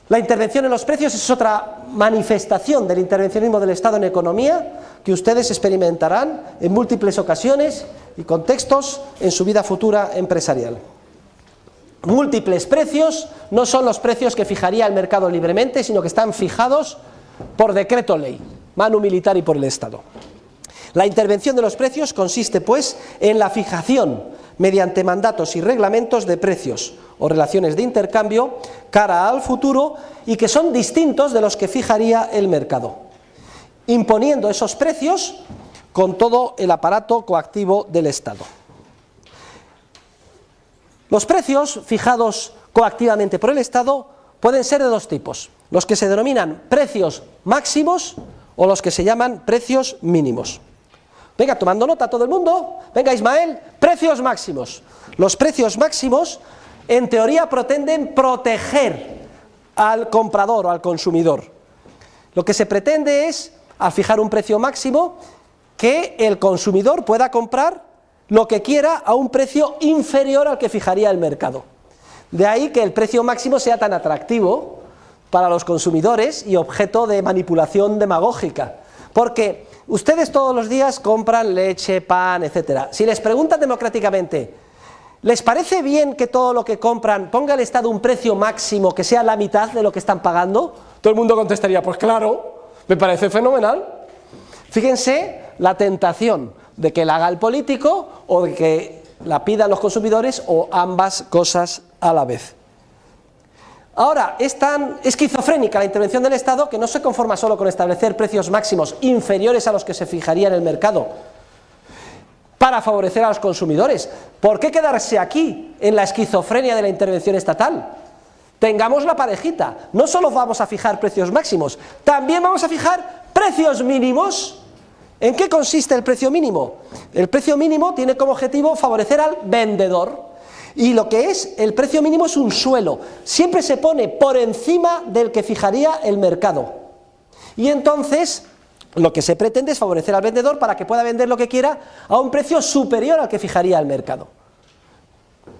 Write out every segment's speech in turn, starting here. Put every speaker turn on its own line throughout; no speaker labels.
La intervención en los precios es otra manifestación del intervencionismo del Estado en economía que ustedes experimentarán en múltiples ocasiones y contextos en su vida futura empresarial. Múltiples precios no son los precios que fijaría el mercado libremente, sino que están fijados por decreto ley, manu militari por el Estado. La intervención de los precios consiste, pues, en la fijación mediante mandatos y reglamentos de precios o relaciones de intercambio cara al futuro y que son distintos de los que fijaría el mercado, imponiendo esos precios con todo el aparato coactivo del Estado. Los precios fijados coactivamente por el Estado pueden ser de dos tipos: los que se denominan precios máximos o los que se llaman precios mínimos. Venga, tomando nota todo el mundo. Venga, Ismael, precios máximos. Los precios máximos, en teoría, pretenden proteger al comprador o al consumidor. Lo que se pretende es, al fijar un precio máximo, que el consumidor pueda comprar lo que quiera a un precio inferior al que fijaría el mercado. De ahí que el precio máximo sea tan atractivo para los consumidores y objeto de manipulación demagógica. Porque ustedes todos los días compran leche, pan, etcétera. Si les preguntan democráticamente, ¿les parece bien que todo lo que compran ponga el Estado un precio máximo que sea la mitad de lo que están pagando? Todo el mundo contestaría, pues claro, me parece fenomenal. Fíjense la tentación de que la haga el político o de que la pidan los consumidores o ambas cosas a la vez. Ahora, es tan esquizofrénica la intervención del Estado que no se conforma solo con establecer precios máximos inferiores a los que se fijaría en el mercado para favorecer a los consumidores. ¿Por qué quedarse aquí en la esquizofrenia de la intervención estatal? Tengamos la parejita. No solo vamos a fijar precios máximos, también vamos a fijar precios mínimos. ¿En qué consiste el precio mínimo? El precio mínimo tiene como objetivo favorecer al vendedor. Y lo que es el precio mínimo es un suelo, siempre se pone por encima del que fijaría el mercado. Y entonces lo que se pretende es favorecer al vendedor para que pueda vender lo que quiera a un precio superior al que fijaría el mercado.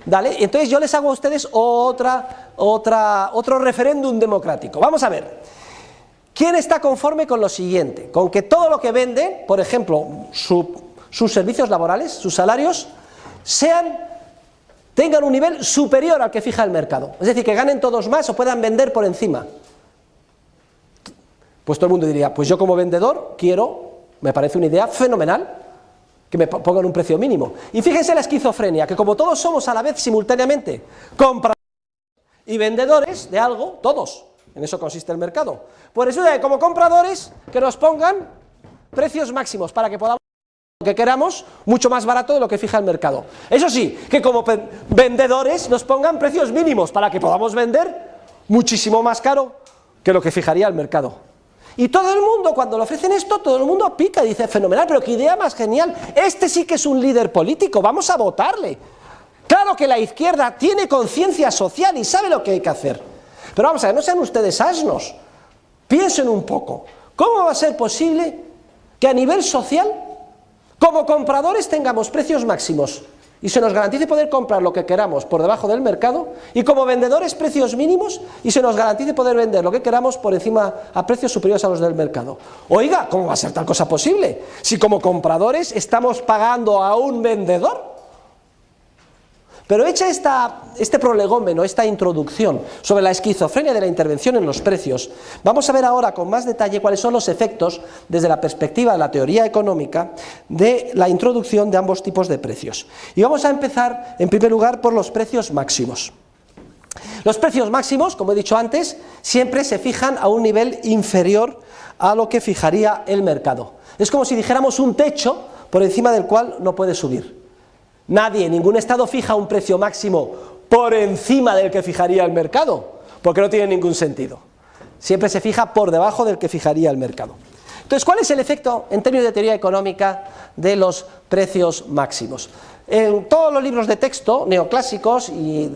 ¿Vale? Entonces yo les hago a ustedes otro referéndum democrático. Vamos a ver, ¿quién está conforme con lo siguiente? Con que todo lo que vende, por ejemplo, sus servicios laborales, sus salarios, tengan un nivel superior al que fija el mercado. Es decir, que ganen todos más o puedan vender por encima. Pues todo el mundo diría, pues yo como vendedor me parece una idea fenomenal, que me pongan un precio mínimo. Y fíjense la esquizofrenia, que como todos somos a la vez simultáneamente compradores y vendedores de algo, todos, en eso consiste el mercado, pues resulta que como compradores que nos pongan precios máximos para que podamos lo que queramos mucho más barato de lo que fija el mercado. Eso sí, que como vendedores nos pongan precios mínimos para que podamos vender muchísimo más caro que lo que fijaría el mercado. Y todo el mundo, cuando le ofrecen esto, todo el mundo pica y dice, fenomenal, pero qué idea más genial, este sí que es un líder político, vamos a votarle. Claro que la izquierda tiene conciencia social y sabe lo que hay que hacer. Pero vamos a ver, no sean ustedes asnos, piensen un poco, ¿cómo va a ser posible que a nivel social como compradores tengamos precios máximos y se nos garantice poder comprar lo que queramos por debajo del mercado, y como vendedores precios mínimos y se nos garantice poder vender lo que queramos por encima a precios superiores a los del mercado? Oiga, ¿cómo va a ser tal cosa posible? Si como compradores estamos pagando a un vendedor. Pero hecha este prolegómeno, esta introducción sobre la esquizofrenia de la intervención en los precios, vamos a ver ahora con más detalle cuáles son los efectos, desde la perspectiva de la teoría económica, de la introducción de ambos tipos de precios. Y vamos a empezar, en primer lugar, por los precios máximos. Los precios máximos, como he dicho antes, siempre se fijan a un nivel inferior a lo que fijaría el mercado. Es como si dijéramos un techo por encima del cual no puede subir. Nadie, ningún Estado fija un precio máximo por encima del que fijaría el mercado, porque no tiene ningún sentido. Siempre se fija por debajo del que fijaría el mercado. Entonces, ¿cuál es el efecto en términos de teoría económica de los precios máximos? En todos los libros de texto neoclásicos y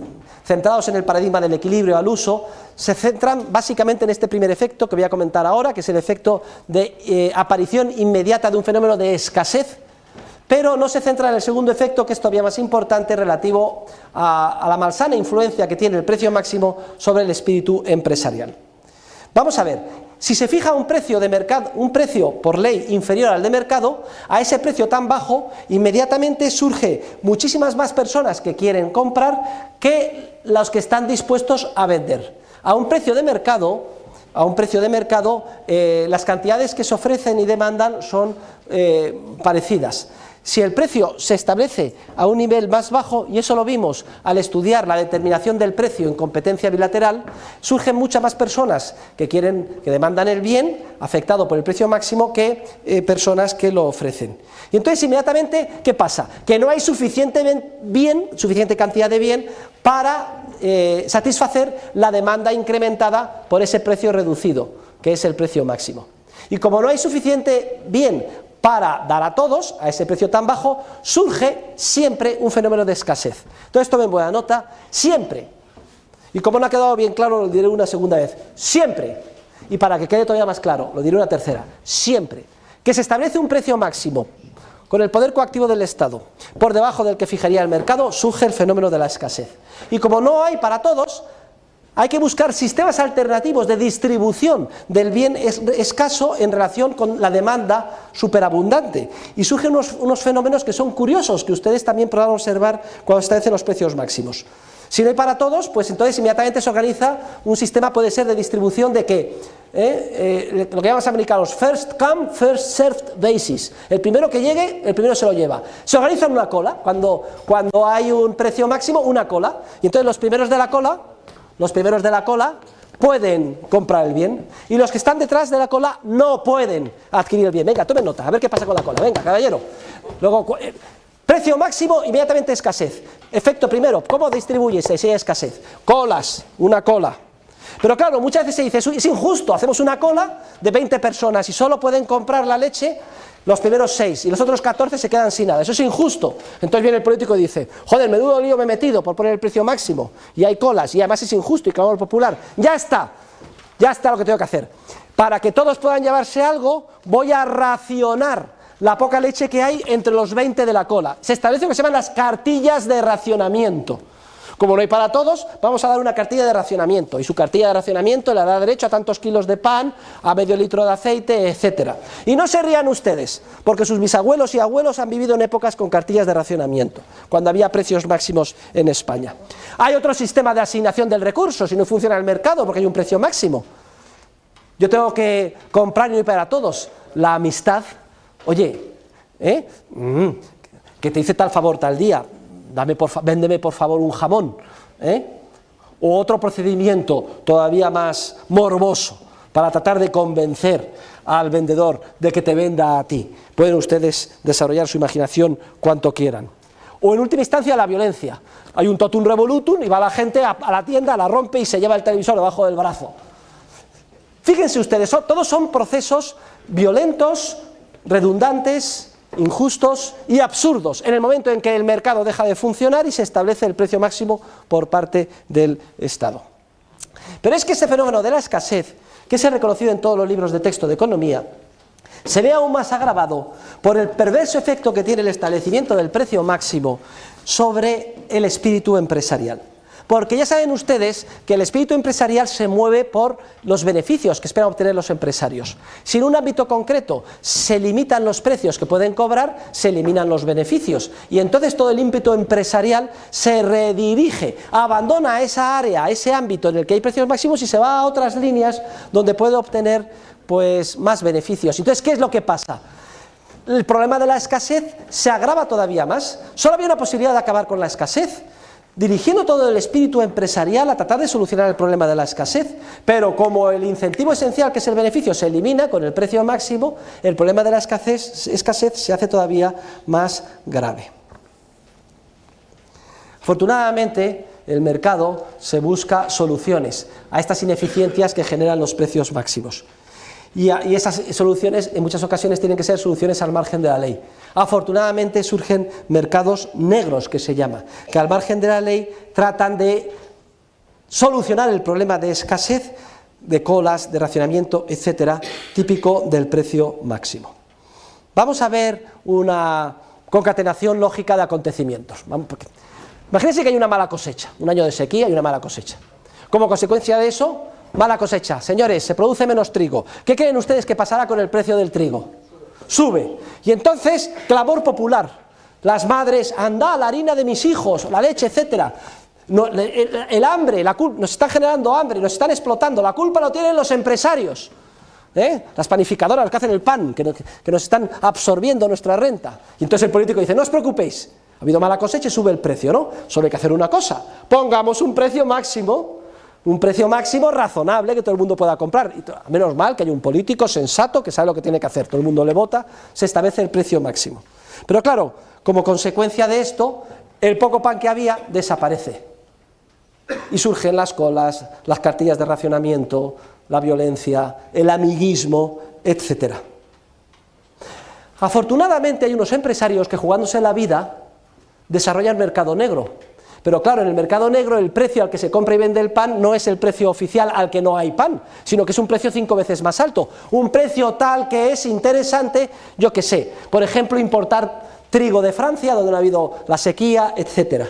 centrados en el paradigma del equilibrio al uso, se centran básicamente en este primer efecto que voy a comentar ahora, que es el efecto de aparición inmediata de un fenómeno de escasez. pero no se centra en el segundo efecto, que es todavía más importante, relativo a la malsana influencia que tiene el precio máximo sobre el espíritu empresarial. Vamos a ver, si se fija un precio de mercado, un precio por ley inferior al de mercado, a ese precio tan bajo, inmediatamente surge muchísimas más personas que quieren comprar que los que están dispuestos a vender. A un precio de mercado, las cantidades que se ofrecen y demandan son parecidas. Si el precio se establece a un nivel más bajo, y eso lo vimos al estudiar la determinación del precio en competencia bilateral, surgen muchas más personas que demandan el bien afectado por el precio máximo que personas que lo ofrecen. Y entonces inmediatamente, ¿qué pasa? Que no hay suficiente cantidad de bien para satisfacer la demanda incrementada por ese precio reducido, que es el precio máximo. Y como no hay suficiente bien para dar a todos, a ese precio tan bajo, surge siempre un fenómeno de escasez. Entonces tomen buena nota, siempre. Y como no ha quedado bien claro, lo diré una segunda vez, siempre. Y para que quede todavía más claro, lo diré una tercera, siempre. Que se establece un precio máximo con el poder coactivo del Estado, por debajo del que fijaría el mercado, surge el fenómeno de la escasez. Y como no hay para todos, hay que buscar sistemas alternativos de distribución del bien escaso en relación con la demanda superabundante. Y surgen unos fenómenos que son curiosos, que ustedes también podrán observar cuando establecen los precios máximos. Si no hay para todos, pues entonces inmediatamente se organiza un sistema, puede ser de distribución de ¿qué? Lo que llaman los americanos first come, first served basis. El primero que llegue, el primero se lo lleva. Se organiza en una cola, cuando hay un precio máximo, una cola. Y entonces los primeros de la cola pueden comprar el bien, y los que están detrás de la cola no pueden adquirir el bien. Venga, tomen nota, a ver qué pasa con la cola. Venga, caballero. Luego, precio máximo, inmediatamente escasez. Efecto primero, ¿cómo distribuyese si hay escasez? Colas, una cola. Pero claro, muchas veces se dice, es injusto, hacemos una cola de 20 personas y solo pueden comprar la leche los primeros 6 y los otros 14 se quedan sin nada, eso es injusto. Entonces viene el político y dice, joder, menudo lío me he metido por poner el precio máximo y hay colas y además es injusto y clamor popular. Ya está lo que tengo que hacer. Para que todos puedan llevarse algo, voy a racionar la poca leche que hay entre los 20 de la cola. Se establece lo que se llaman las cartillas de racionamiento. Como no hay para todos, vamos a dar una cartilla de racionamiento, y su cartilla de racionamiento le da derecho a tantos kilos de pan, a medio litro de aceite, etc. Y no se rían ustedes, porque sus bisabuelos y abuelos han vivido en épocas con cartillas de racionamiento, cuando había precios máximos en España. Hay otro sistema de asignación del recurso, si no funciona el mercado, porque hay un precio máximo. Yo tengo que comprar y no hay para todos. La amistad, oye, que te hice tal favor tal día, véndeme por favor un jamón, o otro procedimiento todavía más morboso para tratar de convencer al vendedor de que te venda a ti. Pueden ustedes desarrollar su imaginación cuanto quieran. O en última instancia la violencia. Hay un totum revolutum y va la gente a la tienda, la rompe y se lleva el televisor debajo del brazo. Fíjense ustedes, todos son procesos violentos, redundantes, injustos y absurdos en el momento en que el mercado deja de funcionar y se establece el precio máximo por parte del Estado. Pero es que ese fenómeno de la escasez, que es reconocido en todos los libros de texto de economía, se ve aún más agravado por el perverso efecto que tiene el establecimiento del precio máximo sobre el espíritu empresarial. Porque ya saben ustedes que el espíritu empresarial se mueve por los beneficios que esperan obtener los empresarios. Si en un ámbito concreto se limitan los precios que pueden cobrar, se eliminan los beneficios. Y entonces todo el ímpetu empresarial se redirige, abandona esa área, ese ámbito en el que hay precios máximos y se va a otras líneas donde puede obtener pues más beneficios. Entonces, ¿qué es lo que pasa? El problema de la escasez se agrava todavía más. Solo había una posibilidad de acabar con la escasez, dirigiendo todo el espíritu empresarial a tratar de solucionar el problema de la escasez, pero como el incentivo esencial, que es el beneficio, se elimina con el precio máximo, el problema de la escasez se hace todavía más grave. Afortunadamente, el mercado se busca soluciones a estas ineficiencias que generan los precios máximos. Y esas soluciones en muchas ocasiones tienen que ser soluciones al margen de la ley. Afortunadamente surgen mercados negros, que se llama, que al margen de la ley tratan de solucionar el problema de escasez, de colas, de racionamiento, etcétera, típico del precio máximo. Vamos a ver una concatenación lógica de acontecimientos. Imagínense que hay una mala cosecha, un año de sequía y una mala cosecha. Como consecuencia de eso, mala cosecha. Señores, se produce menos trigo. ¿Qué creen ustedes que pasará con el precio del trigo? Sube. Y entonces, clamor popular. Las madres, anda, la harina de mis hijos, la leche, etcétera. No, el hambre, nos están generando hambre, nos están explotando. La culpa lo tienen los empresarios. Las panificadoras que hacen el pan, que nos están absorbiendo nuestra renta. Y entonces el político dice, no os preocupéis, ha habido mala cosecha y sube el precio, ¿no? Solo hay que hacer una cosa, pongamos un precio máximo razonable que todo el mundo pueda comprar. Y menos mal que hay un político sensato que sabe lo que tiene que hacer, todo el mundo le vota, se establece el precio máximo. Pero claro, como consecuencia de esto, el poco pan que había desaparece. Y surgen las colas, las cartillas de racionamiento, la violencia, el amiguismo, etc. Afortunadamente hay unos empresarios que, jugándose la vida, desarrollan mercado negro. Pero claro, en el mercado negro el precio al que se compra y vende el pan no es el precio oficial al que no hay pan, sino que es un precio 5 veces más alto. Un precio tal que es interesante, yo qué sé, por ejemplo, importar trigo de Francia, donde no ha habido la sequía, etc.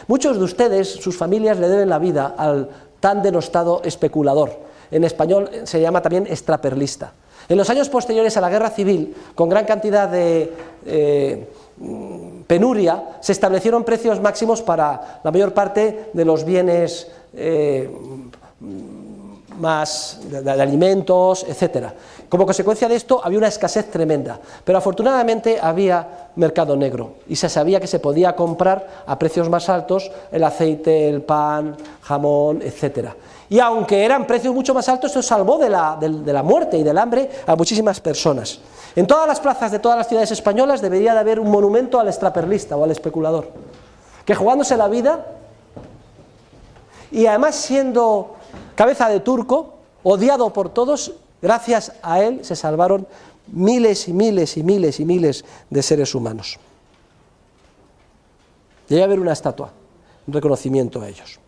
Muchos de ustedes, sus familias, le deben la vida al tan denostado especulador. En español se llama también extraperlista. En los años posteriores a la guerra civil, con gran cantidad de penuria, se establecieron precios máximos para la mayor parte de los bienes más de alimentos, etcétera. Como consecuencia de esto había una escasez tremenda, pero afortunadamente había mercado negro y se sabía que se podía comprar a precios más altos el aceite, el pan, jamón, etcétera. Y aunque eran precios mucho más altos, esto salvó de la muerte y del hambre a muchísimas personas. En todas las plazas de todas las ciudades españolas debería de haber un monumento al extraperlista o al especulador, que jugándose la vida y además siendo cabeza de turco, odiado por todos, gracias a él se salvaron miles y miles y miles y miles de seres humanos. Debería haber una estatua, un reconocimiento a ellos.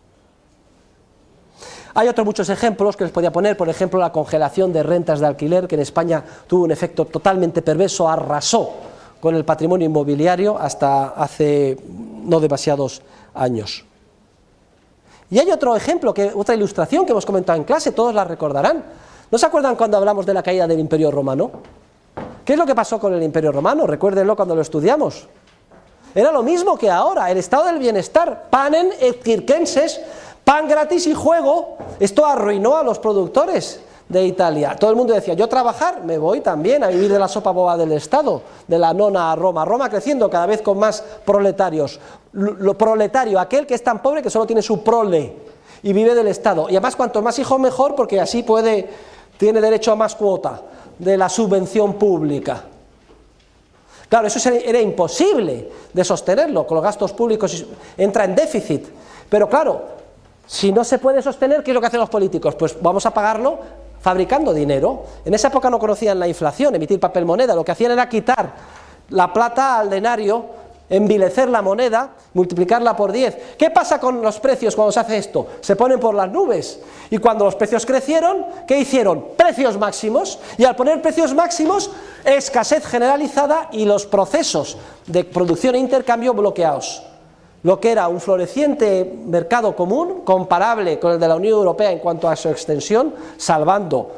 Hay otros muchos ejemplos que les podía poner, por ejemplo, la congelación de rentas de alquiler, que en España tuvo un efecto totalmente perverso, arrasó con el patrimonio inmobiliario hasta hace no demasiados años. Y hay otro ejemplo, otra ilustración que hemos comentado en clase, todos la recordarán. ¿No se acuerdan cuando hablamos de la caída del Imperio Romano? ¿Qué es lo que pasó con el Imperio Romano? Recuérdenlo cuando lo estudiamos. Era lo mismo que ahora, el estado del bienestar, panem et circenses, pan gratis y juego. Esto arruinó a los productores de Italia. Todo el mundo decía, yo trabajar, me voy también a vivir de la sopa boba del Estado, de la nona a Roma. Roma creciendo cada vez con más proletarios. Lo proletario, aquel que es tan pobre que solo tiene su prole y vive del Estado. Y además cuanto más hijos mejor, porque así tiene derecho a más cuota de la subvención pública. Claro, eso era imposible de sostenerlo, con los gastos públicos entra en déficit. Pero claro, si no se puede sostener, ¿qué es lo que hacen los políticos? Pues vamos a pagarlo fabricando dinero. En esa época no conocían la inflación, emitir papel moneda, lo que hacían era quitar la plata al denario, envilecer la moneda, multiplicarla por 10. ¿Qué pasa con los precios cuando se hace esto? Se ponen por las nubes. Y cuando los precios crecieron, ¿qué hicieron? Precios máximos. Y al poner precios máximos, escasez generalizada y los procesos de producción e intercambio bloqueados. Lo que era un floreciente mercado común, comparable con el de la Unión Europea en cuanto a su extensión, salvando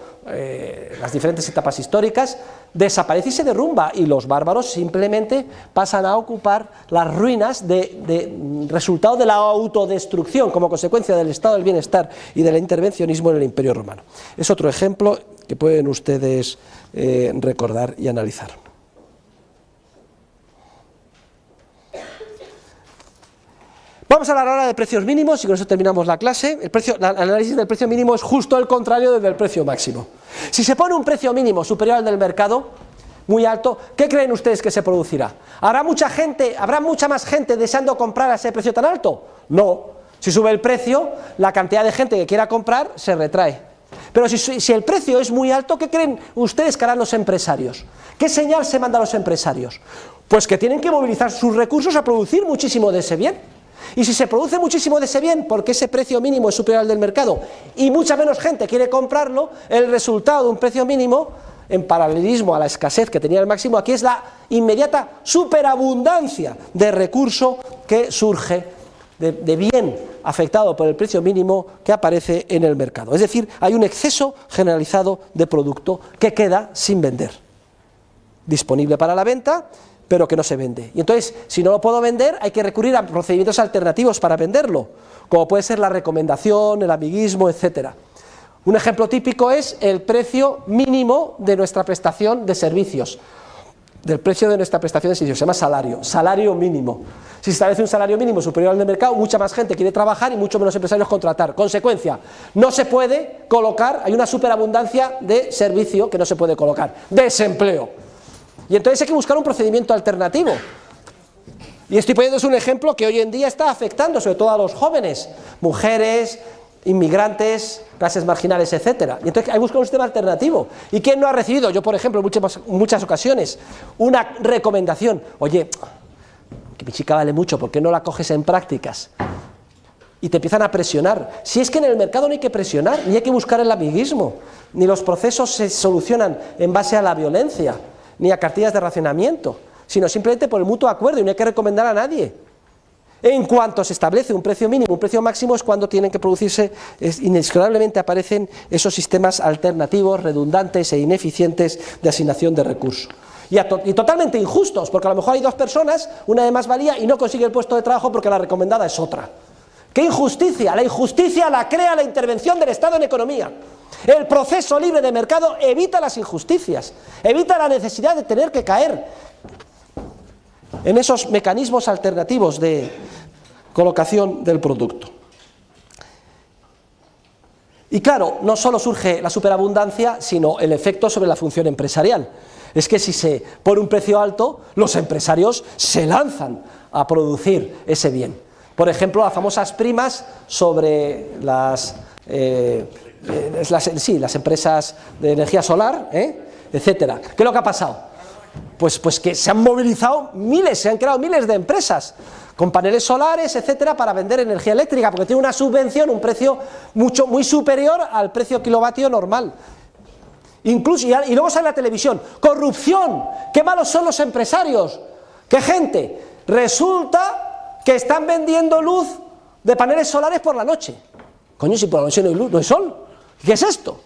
las diferentes etapas históricas, desaparece y se derrumba, y los bárbaros simplemente pasan a ocupar las ruinas de resultado de la autodestrucción como consecuencia del estado del bienestar y del intervencionismo en el Imperio Romano. Es otro ejemplo que pueden ustedes recordar y analizar. Vamos a hablar ahora de precios mínimos y con eso terminamos la clase. El análisis del precio mínimo es justo el contrario del precio máximo. Si se pone un precio mínimo superior al del mercado, muy alto, ¿qué creen ustedes que se producirá? ¿Habrá mucha más gente deseando comprar a ese precio tan alto? No. Si sube el precio, la cantidad de gente que quiera comprar se retrae. Pero si el precio es muy alto, ¿qué creen ustedes que harán los empresarios? ¿Qué señal se manda a los empresarios? Pues que tienen que movilizar sus recursos a producir muchísimo de ese bien. Y si se produce muchísimo de ese bien porque ese precio mínimo es superior al del mercado y mucha menos gente quiere comprarlo, el resultado de un precio mínimo en paralelismo a la escasez que tenía el máximo, aquí es la inmediata superabundancia de recurso que surge de bien afectado por el precio mínimo que aparece en el mercado. Es decir, hay un exceso generalizado de producto que queda sin vender, disponible para la venta, pero que no se vende. Y entonces, si no lo puedo vender, hay que recurrir a procedimientos alternativos para venderlo, como puede ser la recomendación, el amiguismo, etcétera. Un ejemplo típico es el precio mínimo de nuestra prestación de servicios. Del precio de nuestra prestación de servicios, se llama salario mínimo. Si se establece un salario mínimo superior al del mercado, mucha más gente quiere trabajar y mucho menos empresarios contratar. Consecuencia, no se puede colocar, hay una superabundancia de servicio que no se puede colocar, desempleo. Y entonces hay que buscar un procedimiento alternativo. Y estoy poniéndoles un ejemplo que hoy en día está afectando sobre todo a los jóvenes, mujeres, inmigrantes, clases marginales, etcétera. Y entonces hay que buscar un sistema alternativo. ¿Y quién no ha recibido? Yo, por ejemplo, en muchas ocasiones, una recomendación. Oye, que mi chica vale mucho, ¿por qué no la coges en prácticas? Y te empiezan a presionar. Si es que en el mercado no hay que presionar, ni hay que buscar el amiguismo, ni los procesos se solucionan en base a la violencia, ni a cartillas de racionamiento, sino simplemente por el mutuo acuerdo, y no hay que recomendar a nadie. En cuanto se establece un precio mínimo, un precio máximo, es cuando tienen que producirse, inexorablemente aparecen esos sistemas alternativos, redundantes e ineficientes de asignación de recursos. Y totalmente injustos, porque a lo mejor hay dos personas, una de más valía y no consigue el puesto de trabajo porque la recomendada es otra. ¡Qué injusticia! La injusticia la crea la intervención del Estado en economía. El proceso libre de mercado evita las injusticias, evita la necesidad de tener que caer en esos mecanismos alternativos de colocación del producto. Y claro, no solo surge la superabundancia, sino el efecto sobre la función empresarial. Es que si se pone un precio alto, los empresarios se lanzan a producir ese bien. Por ejemplo, las famosas primas sobre las empresas de energía solar, etcétera. ¿Qué es lo que ha pasado? Pues que se han movilizado se han creado miles de empresas con paneles solares, etcétera, para vender energía eléctrica, porque tiene una subvención, un precio muy superior al precio kilovatio normal. Incluso, y luego sale la televisión, corrupción, qué malos son los empresarios, qué gente, resulta que están vendiendo luz de paneles solares por la noche. Coño, si por la noche no hay luz, no hay sol, ¿qué es esto?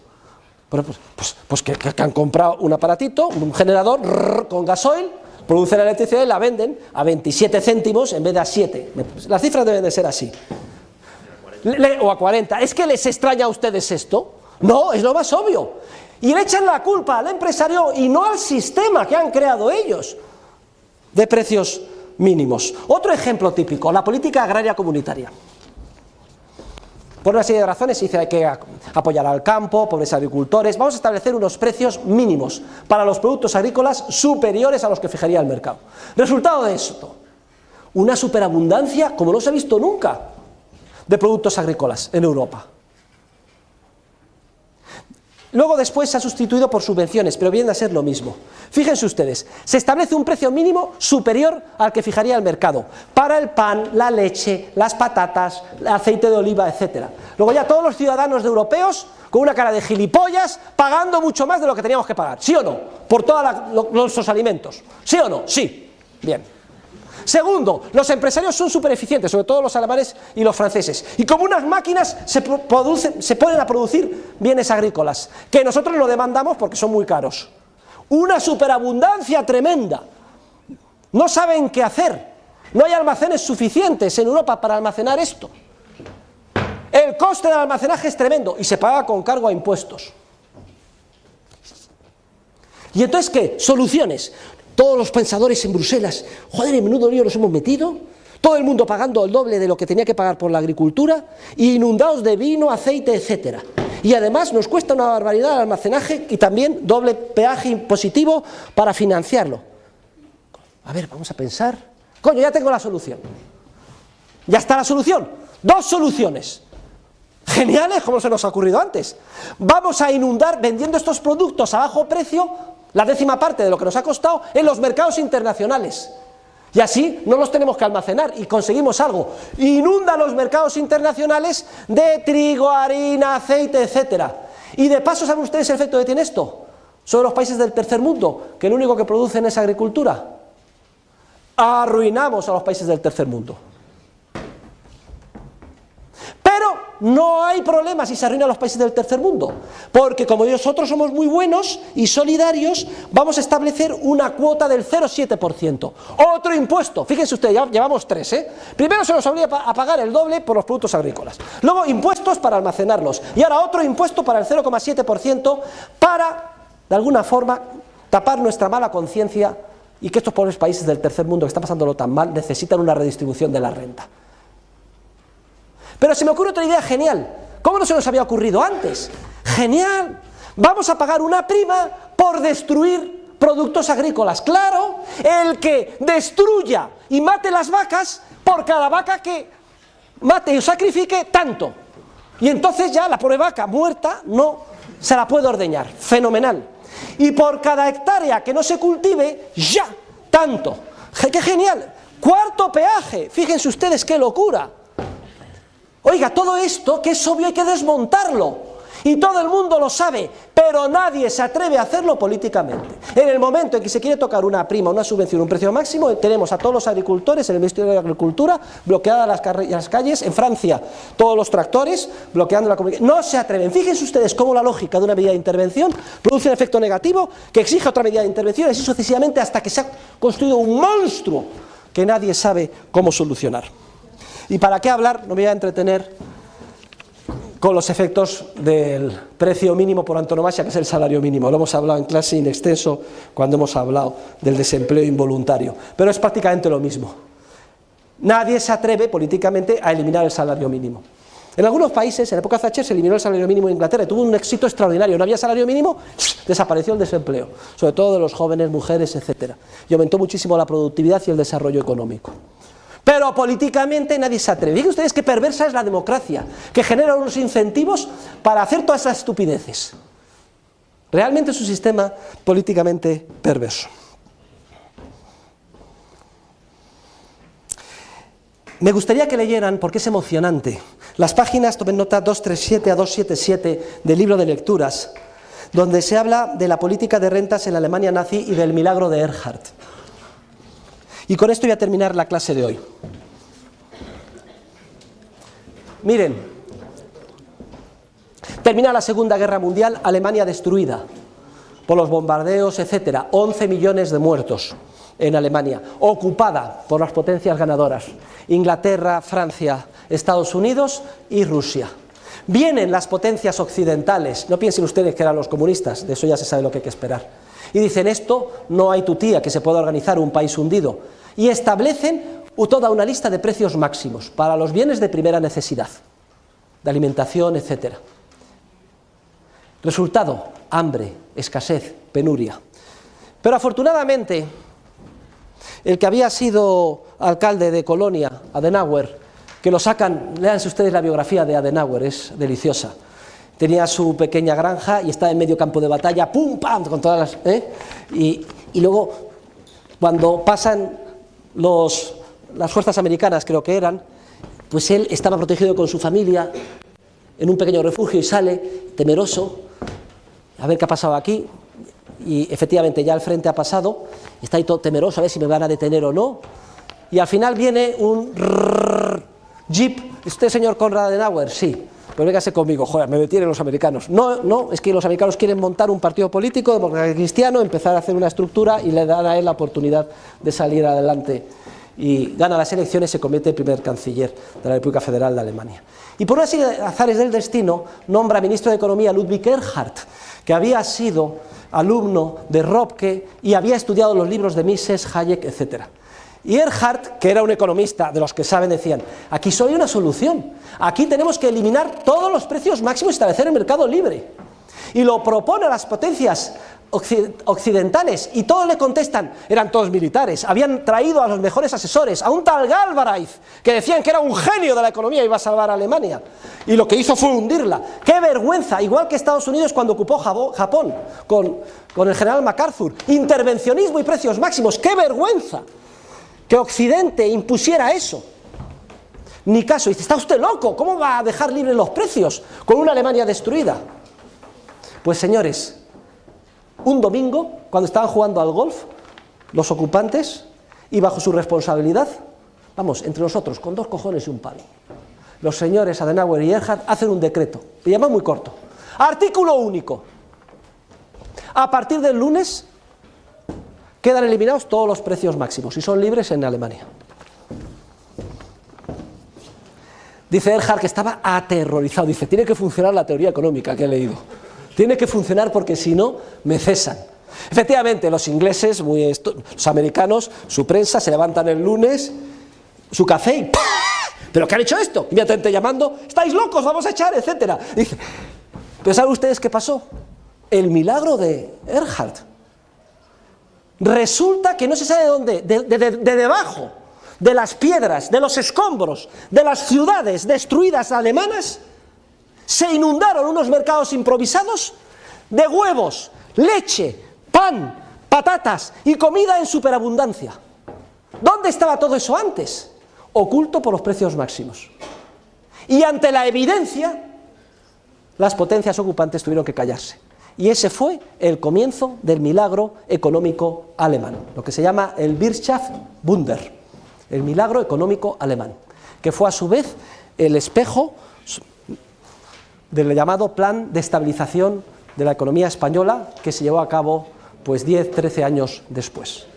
Pues que han comprado un aparatito, un generador con gasoil, producen la electricidad y la venden a 27 céntimos en vez de a 7. Las cifras deben de ser así. O a 40. ¿Es que les extraña a ustedes esto? No, es lo más obvio. Y le echan la culpa al empresario y no al sistema que han creado ellos de precios mínimos. Otro ejemplo típico, la política agraria comunitaria. Por una serie de razones se dice que hay que apoyar al campo, pobres agricultores. Vamos a establecer unos precios mínimos para los productos agrícolas superiores a los que fijaría el mercado. Resultado de esto, una superabundancia como no se ha visto nunca de productos agrícolas en Europa. Luego después se ha sustituido por subvenciones, pero viene a ser lo mismo. Fíjense ustedes, se establece un precio mínimo superior al que fijaría el mercado, para el pan, la leche, las patatas, el aceite de oliva, etc. Luego ya todos los ciudadanos europeos, con una cara de gilipollas, pagando mucho más de lo que teníamos que pagar, ¿sí o no? Por todos nuestros alimentos, ¿sí o no? Sí, bien. Segundo, los empresarios son súper eficientes, sobre todo los alemanes y los franceses, y como unas máquinas se ponen a producir bienes agrícolas, que nosotros no demandamos porque son muy caros. Una superabundancia tremenda. No saben qué hacer. No hay almacenes suficientes en Europa para almacenar esto. El coste del almacenaje es tremendo y se paga con cargo a impuestos. ¿Y entonces qué? Soluciones. Todos los pensadores en Bruselas, joder, en menudo lío nos hemos metido, todo el mundo pagando el doble de lo que tenía que pagar por la agricultura, inundados de vino, aceite, etcétera. Y además nos cuesta una barbaridad el almacenaje y también doble peaje impositivo para financiarlo. A ver, vamos a pensar. Coño, ya tengo la solución. Ya está la solución. Dos soluciones. Geniales, como se nos ha ocurrido antes. Vamos a inundar vendiendo estos productos a bajo precio, la décima parte de lo que nos ha costado, en los mercados internacionales. Y así no los tenemos que almacenar y conseguimos algo. Inunda los mercados internacionales de trigo, harina, aceite, etcétera. Y de paso, ¿saben ustedes el efecto que tiene esto? sobre los países del tercer mundo, que lo único que producen es agricultura. Arruinamos a los países del tercer mundo. Pero no hay problema si se arruinan los países del tercer mundo, porque como nosotros somos muy buenos y solidarios, vamos a establecer una cuota del 0,7%. Otro impuesto, fíjense ustedes, ya llevamos 3, Primero se nos obliga a pagar el doble por los productos agrícolas, luego impuestos para almacenarlos, y ahora otro impuesto para el 0,7% para, de alguna forma, tapar nuestra mala conciencia y que estos pobres países del tercer mundo que están pasándolo tan mal necesitan una redistribución de la renta. Pero se me ocurre otra idea genial. ¿Cómo no se nos había ocurrido antes? ¡Genial! Vamos a pagar una prima por destruir productos agrícolas. ¡Claro! El que destruya y mate las vacas, por cada vaca que mate o sacrifique, tanto. Y entonces ya la pobre vaca muerta no se la puede ordeñar. ¡Fenomenal! Y por cada hectárea que no se cultive, ya, tanto. ¡Qué genial! Cuarto peaje. Fíjense ustedes qué locura. Oiga, todo esto, que es obvio, hay que desmontarlo. Y todo el mundo lo sabe, pero nadie se atreve a hacerlo políticamente. En el momento en que se quiere tocar una prima, una subvención, un precio máximo, tenemos a todos los agricultores en el Ministerio de Agricultura bloqueadas las calles. En Francia, todos los tractores bloqueando la comunicación. No se atreven. Fíjense ustedes cómo la lógica de una medida de intervención produce un efecto negativo que exige otra medida de intervención, y así sucesivamente hasta que se ha construido un monstruo que nadie sabe cómo solucionar. ¿Y para qué hablar? No me voy a entretener con los efectos del precio mínimo por antonomasia, que es el salario mínimo. Lo hemos hablado en clase in extenso cuando hemos hablado del desempleo involuntario. Pero es prácticamente lo mismo. Nadie se atreve políticamente a eliminar el salario mínimo. En algunos países, en la época Thatcher, se eliminó el salario mínimo en Inglaterra y tuvo un éxito extraordinario. No había salario mínimo, desapareció el desempleo, sobre todo de los jóvenes, mujeres, etc. Y aumentó muchísimo la productividad y el desarrollo económico. Pero políticamente nadie se atreve. Fíjense ustedes qué perversa es la democracia, que genera unos incentivos para hacer todas esas estupideces. Realmente es un sistema políticamente perverso. Me gustaría que leyeran, porque es emocionante, las páginas, tomen nota, 237 a 277 del libro de lecturas, donde se habla de la política de rentas en la Alemania nazi y del milagro de Erhard. Y con esto voy a terminar la clase de hoy. Miren, termina la Segunda Guerra Mundial, Alemania destruida por los bombardeos, etcétera, 11 millones de muertos en Alemania, ocupada por las potencias ganadoras, Inglaterra, Francia, Estados Unidos y Rusia. Vienen las potencias occidentales, no piensen ustedes que eran los comunistas, de eso ya se sabe lo que hay que esperar. Y dicen, esto no hay tutía que se pueda organizar un país hundido. Y establecen toda una lista de precios máximos para los bienes de primera necesidad, de alimentación, etc. Resultado, hambre, escasez, penuria. Pero afortunadamente, el que había sido alcalde de Colonia, Adenauer, que lo sacan, léanse ustedes la biografía de Adenauer, es deliciosa. Tenía su pequeña granja y estaba en medio campo de batalla, ¡pum, pam!, con todas las... Y luego, cuando pasan las fuerzas americanas, creo que eran, pues él estaba protegido con su familia en un pequeño refugio y sale, temeroso, a ver qué ha pasado aquí. Y efectivamente ya al frente ha pasado, está ahí todo temeroso, a ver si me van a detener o no. Y al final viene un jeep. ¿Usted, señor Konrad Adenauer? Sí. Pues véngase conmigo, joder, me detienen los americanos. No, es que los americanos quieren montar un partido político, democrático cristiano, empezar a hacer una estructura y le dan a él la oportunidad de salir adelante. Y gana las elecciones, se convierte en primer canciller de la República Federal de Alemania. Y por una serie de azares del destino, nombra ministro de Economía Ludwig Erhard, que había sido alumno de Röpke y había estudiado los libros de Mises, Hayek, etc. Y Erhard, que era un economista de los que saben, decían, aquí solo hay una solución, aquí tenemos que eliminar todos los precios máximos y establecer el mercado libre. Y lo propone a las potencias occidentales y todos le contestan, eran todos militares, habían traído a los mejores asesores, a un tal Galbraith, que decían que era un genio de la economía y iba a salvar a Alemania, y lo que hizo fue hundirla. ¡Qué vergüenza! Igual que Estados Unidos cuando ocupó Japón con el general MacArthur, intervencionismo y precios máximos, ¡qué vergüenza! Que Occidente impusiera eso. Ni caso. Dice, ¿está usted loco? ¿Cómo va a dejar libres los precios con una Alemania destruida? Pues señores, un domingo, cuando estaban jugando al golf, los ocupantes, y bajo su responsabilidad, vamos, entre nosotros, con 2 cojones y un palo, los señores Adenauer y Erhard hacen un decreto, le llaman muy corto, artículo único: a partir del lunes quedan eliminados todos los precios máximos y son libres en Alemania. Dice Erhard que estaba aterrorizado, dice, tiene que funcionar la teoría económica que he leído, tiene que funcionar porque si no, me cesan. Efectivamente, los ingleses, los americanos, su prensa, se levantan el lunes, su café y ¡pah! ¿Pero qué han hecho esto? Inmediatamente llamando, estáis locos, vamos a echar, etcétera. Dice, pero ¿saben ustedes qué pasó? El milagro de Erhard. Resulta que no se sabe de dónde, de debajo de las piedras, de los escombros, de las ciudades destruidas alemanas, se inundaron unos mercados improvisados de huevos, leche, pan, patatas y comida en superabundancia. ¿Dónde estaba todo eso antes? Oculto por los precios máximos. Y ante la evidencia, las potencias ocupantes tuvieron que callarse. Y ese fue el comienzo del milagro económico alemán, lo que se llama el Wirtschaftswunder, el milagro económico alemán, que fue a su vez el espejo del llamado plan de estabilización de la economía española, que se llevó a cabo pues 10, 13 años después.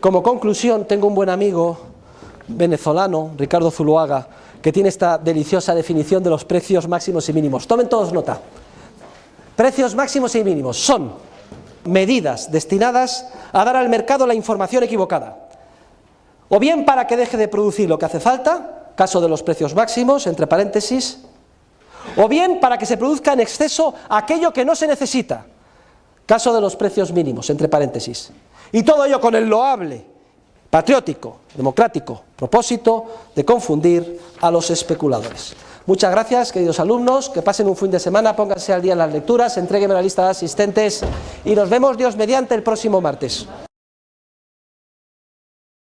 Como conclusión, tengo un buen amigo venezolano, Ricardo Zuluaga, que tiene esta deliciosa definición de los precios máximos y mínimos. Tomen todos nota. Precios máximos y mínimos son medidas destinadas a dar al mercado la información equivocada, o bien para que deje de producir lo que hace falta, caso de los precios máximos, entre paréntesis, o bien para que se produzca en exceso aquello que no se necesita, caso de los precios mínimos, entre paréntesis. Y todo ello con el loable, patriótico, democrático propósito de confundir a los especuladores. Muchas gracias, queridos alumnos, que pasen un fin de semana, pónganse al día en las lecturas, entréguenme la lista de asistentes y nos vemos, Dios mediante, el próximo martes.